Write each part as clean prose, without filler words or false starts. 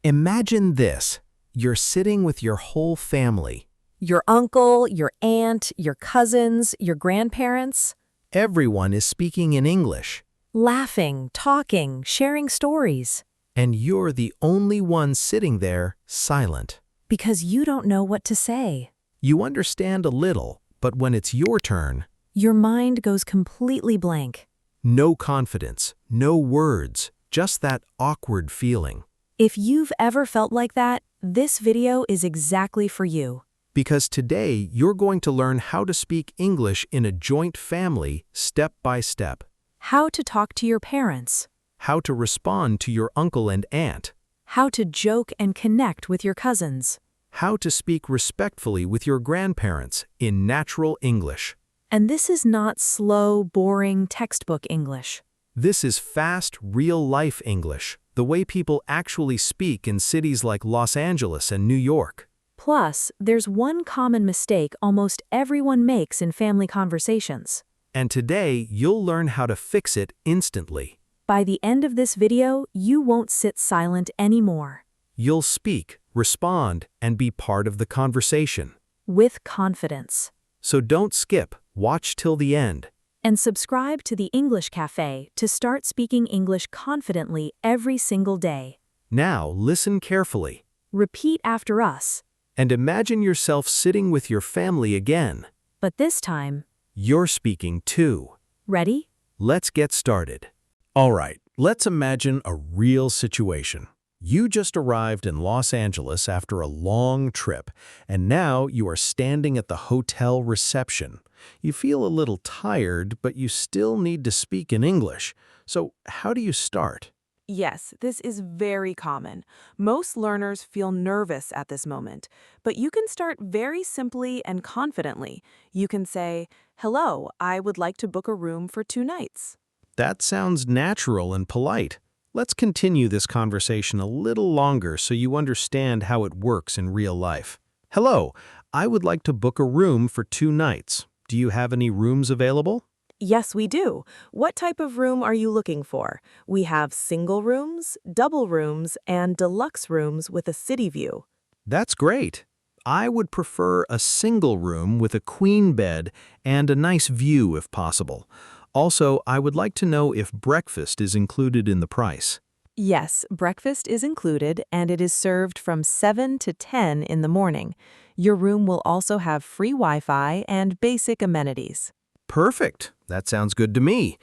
Imagine this. You're sitting with your whole family. Your uncle, your aunt, your cousins, your grandparents. Everyone is speaking in English, Laughing, talking, sharing stories. and you're the only one sitting there, silent. Because you don't know what to say. You understand a little, but when it's your turn, Your mind goes completely blank. no confidence, no words, just that awkward feeling. If you've ever felt like that, this video is exactly for you. Because today, you're going to learn how to speak English in a joint family, step by step. How to talk to your parents. How to respond to your uncle and aunt. How to joke and connect with your cousins. How to speak respectfully with your grandparents in natural English. And this is not slow, boring textbook English. This is fast, real-life English, the way people actually speak in cities like Los Angeles and New York. Plus, there's one common mistake almost everyone makes in family conversations. And today, you'll learn how to fix it instantly. By the end of this video, you won't sit silent anymore. You'll speak, respond, and be part of the conversation. With confidence. So don't skip, watch till the end. And subscribe to the English Cafe to start speaking English confidently every single day. Now, listen carefully. Repeat after us. And imagine yourself sitting with your family again. But this time, You're speaking too. ready? Let's get started. All right, let's imagine a real situation. You just arrived in Los Angeles after a long trip, and now you are standing at the hotel reception. You feel a little tired, but you still need to speak in English. So how do you start? Yes, this is very common. Most learners feel nervous at this moment, but you can start very simply and confidently. You can say, "Hello, I would like to book a room for 2 nights." That sounds natural and polite. Let's continue this conversation a little longer so you understand how it works in real life. Hello, I would like to book a room for 2 nights. Do you have any rooms available? Yes, we do. What type of room are you looking for? We have single rooms, double rooms, and deluxe rooms with a city view. That's great. I would prefer a single room with a queen bed and a nice view if possible. Also, I would like to know if breakfast is included in the price. Yes, breakfast is included, and it is served from 7 to 10 in the morning. Your room will also have free Wi-Fi and basic amenities. Perfect. That sounds good to me.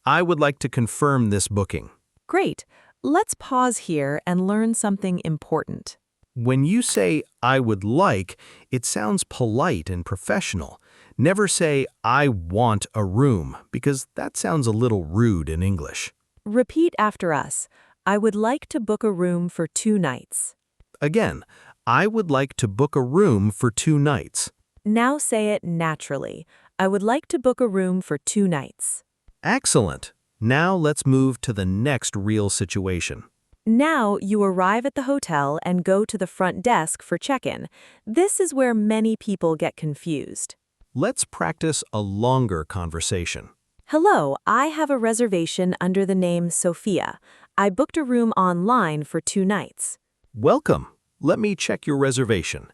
I would like to confirm this booking. Great. Let's pause here and learn something important. When you say, I would like, it sounds polite and professional. Never say, I want a room, because that sounds a little rude in English. Repeat after us. I would like to book a room for 2 nights. Again, I would like to book a room for 2 nights. Now say it naturally. I would like to book a room for 2 nights. Excellent. Now let's move to the next real situation. Now you arrive at the hotel and go to the front desk for check-in. This is where many people get confused. Let's practice a longer conversation. Hello, I have a reservation under the name Sophia. I booked a room online for 2 nights. Welcome. Let me check your reservation.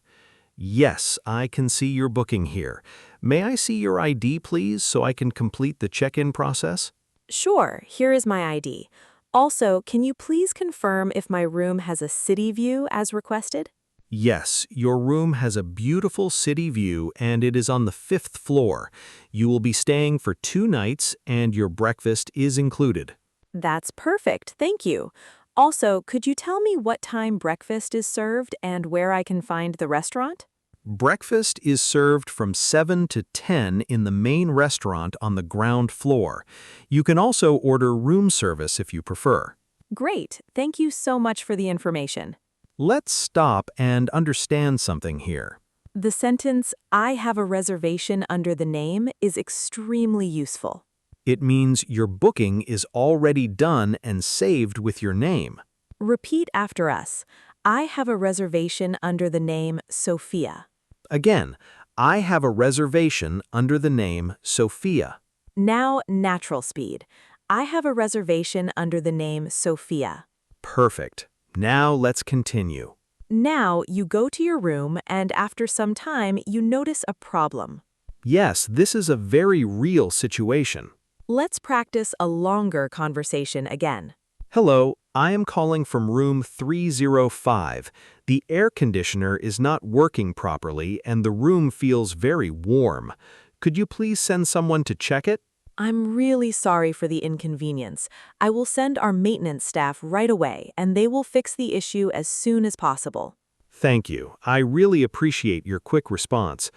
Yes, I can see your booking here. May I see your ID, please, so I can complete the check-in process? Sure, here is my ID. Also, can you please confirm if my room has a city view as requested? Yes, your room has a beautiful city view and it is on the 5th floor. You will be staying for 2 nights and your breakfast is included. That's perfect, thank you. Also, could you tell me what time breakfast is served and where I can find the restaurant? Breakfast is served from 7 to 10 in the main restaurant on the ground floor. You can also order room service if you prefer. Great, thank you so much for the information. Let's stop and understand something here. The sentence, "I have a reservation under the name," is extremely useful. It means your booking is already done and saved with your name. Repeat after us. I have a reservation under the name Sophia. Again, I have a reservation under the name Sophia. Now, natural speed. I have a reservation under the name Sophia. Perfect. Now let's continue. Now you go to your room and after some time you notice a problem. Yes, this is a very real situation. Let's practice a longer conversation again. Hello, I am calling from room 305. The air conditioner is not working properly and the room feels very warm. Could you please send someone to check it? I'm really sorry for the inconvenience. I will send our maintenance staff right away and they will fix the issue as soon as possible. Thank you. I really appreciate your quick response.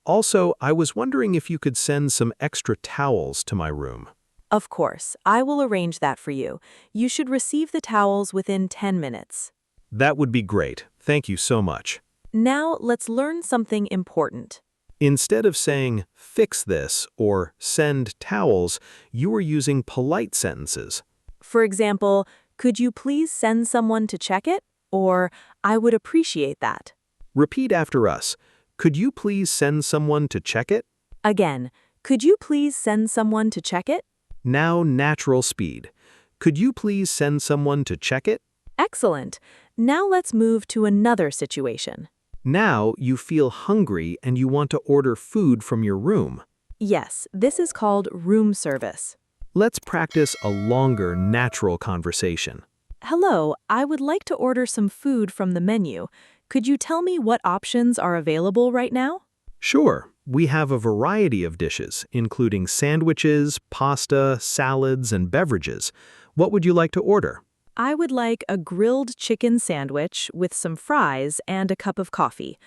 Also, I was wondering if you could send some extra towels to my room. Of course, I will arrange that for you. You should receive the towels within 10 minutes. That would be great. Thank you so much. Now let's learn something important. Instead of saying, fix this, or send towels, you are using polite sentences. For example, could you please send someone to check it? Or, I would appreciate that. Repeat after us. Could you please send someone to check it? Again, could you please send someone to check it? Now natural speed. Could you please send someone to check it? Excellent. Now let's move to another situation. Now you feel hungry and you want to order food from your room. Yes, this is called room service. Let's practice a longer, natural conversation. Hello, I would like to order some food from the menu. Could you tell me what options are available right now? Sure, we have a variety of dishes, including sandwiches, pasta, salads, and beverages. What would you like to order? I would like a grilled chicken sandwich with some fries and a cup of coffee.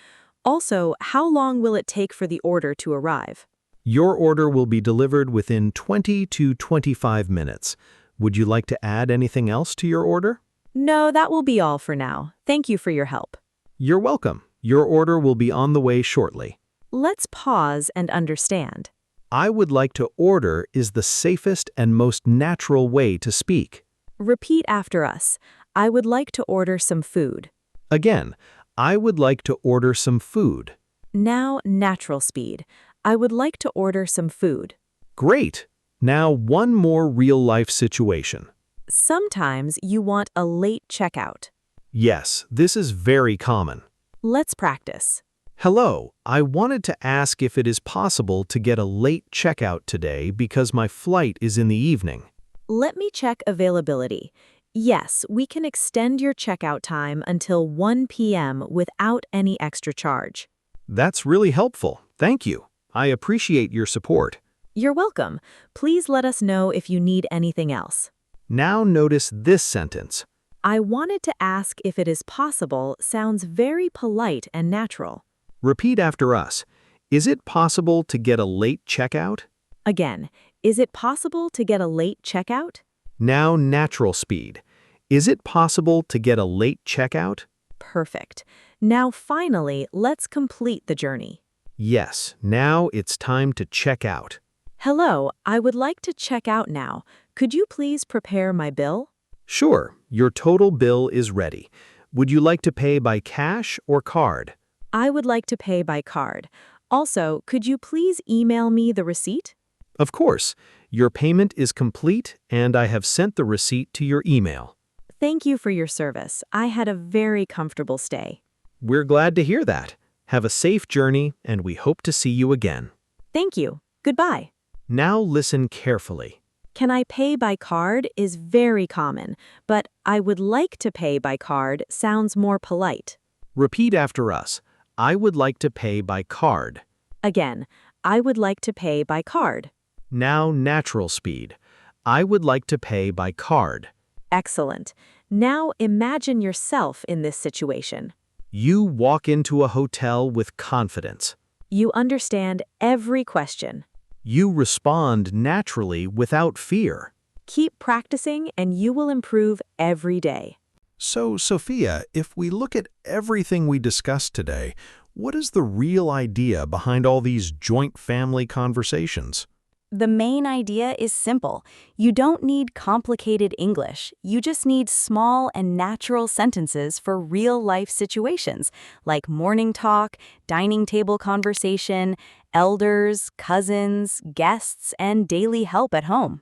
Also, how long will it take for the order to arrive? Your order will be delivered within 20 to 25 minutes. Would you like to add anything else to your order? No, that will be all for now. Thank you for your help. You're welcome. Your order will be on the way shortly. Let's pause and understand. I would like to order is the safest and most natural way to speak. Repeat after us. I would like to order some food. Again, I would like to order some food. Now, natural speed. I would like to order some food. Great! Now one more real-life situation. Sometimes you want a late checkout. Yes, this is very common. Let's practice. Hello, I wanted to ask if it is possible to get a late checkout today because my flight is in the evening. Let me check availability. Yes, we can extend your checkout time until 1 p.m. without any extra charge. That's really helpful. Thank you. I appreciate your support. You're welcome. Please let us know if you need anything else. Now notice this sentence. I wanted to ask if it is possible sounds very polite and natural. Repeat after us. Is it possible to get a late checkout? Again, is it possible to get a late checkout? Now natural speed. Is it possible to get a late checkout? Perfect. Now finally, let's complete the journey. Yes, now it's time to check out. Hello, I would like to check out now. Could you please prepare my bill? Sure, your total bill is ready. Would you like to pay by cash or card? I would like to pay by card. Also, could you please email me the receipt? Of course. Your payment is complete and I have sent the receipt to your email. Thank you for your service. I had a very comfortable stay. We're glad to hear that. Have a safe journey and we hope to see you again. Thank you. Goodbye. Now listen carefully. Can I pay by card is very common, but I would like to pay by card sounds more polite. Repeat after us. I would like to pay by card. Again, I would like to pay by card. Now natural speed. I would like to pay by card. Excellent. Now imagine yourself in this situation. You walk into a hotel with confidence. You understand every question. You respond naturally without fear. Keep practicing and you will improve every day. So, Sophia, if we look at everything we discussed today, what is the real idea behind all these joint family conversations? The main idea is simple. You don't need complicated English. You just need small and natural sentences for real-life situations, like morning talk, dining table conversation, elders, cousins, guests, and daily help at home.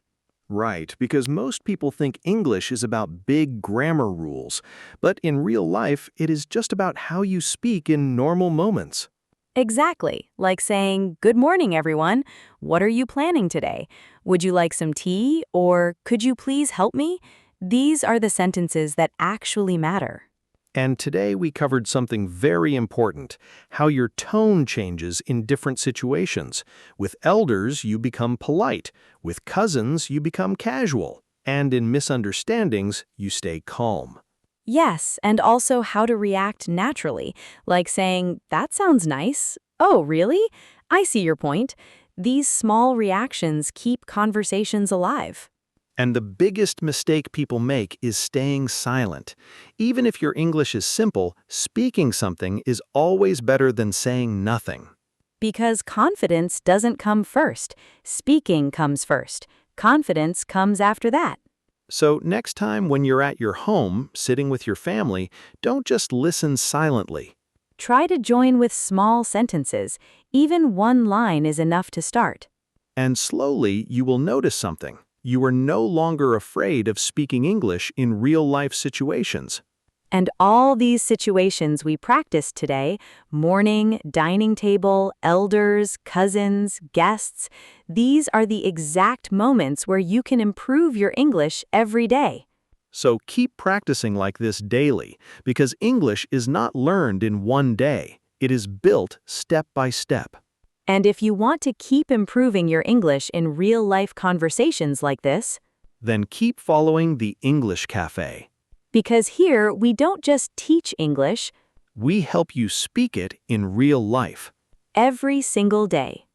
Right, because most people think English is about big grammar rules, but in real life, it is just about how you speak in normal moments. Exactly, like saying, "Good morning, everyone. What are you planning today? Would you like some tea?" Or "Could you please help me?" These are the sentences that actually matter. And today we covered something very important, how your tone changes in different situations. With elders, you become polite. With cousins, you become casual. And in misunderstandings, you stay calm. Yes, and also how to react naturally, like saying, "That sounds nice. Oh, really? I see your point." These small reactions keep conversations alive. And the biggest mistake people make is staying silent. Even if your English is simple, speaking something is always better than saying nothing. Because confidence doesn't come first. Speaking comes first. Confidence comes after that. So next time when you're at your home, sitting with your family, don't just listen silently. Try to join with small sentences. Even one line is enough to start. And slowly, you will notice something. You are no longer afraid of speaking English in real-life situations. And all these situations we practiced today, morning, dining table, elders, cousins, guests, these are the exact moments where you can improve your English every day. So keep practicing like this daily, because English is not learned in one day. It is built step by step. And if you want to keep improving your English in real-life conversations like this, Then keep following the English Cafe. because here we don't just teach English We help you speak it in real life. every single day.